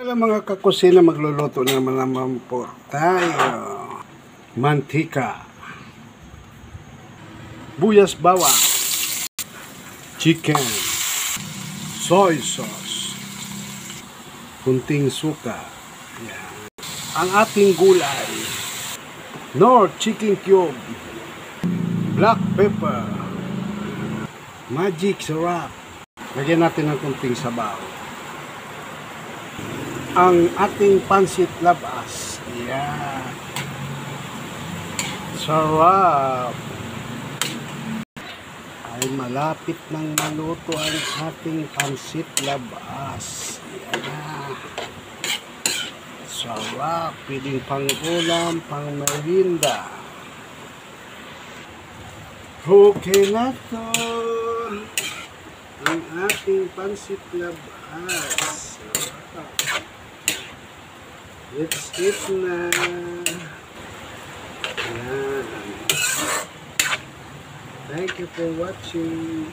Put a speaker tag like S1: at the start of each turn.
S1: Alam mga kakusina, magluluto naman po tayo. Mantika, buyas bawang, chicken, soy sauce, kunting suka. Yan. Ang ating gulay, Knorr chicken cube, black pepper, magic syrup. Lagyan natin ng kunting sabaw. Ang ating pansit labas. Yan. Sarap. Ay malapit nang maluto ang ating pansit labas. Yan. Sarap. Pwedeng pang ulam, pang merinda. Okay na to. Ang ating pansit labas. Sarap. Let's eat na. Yan. Thank you for watching.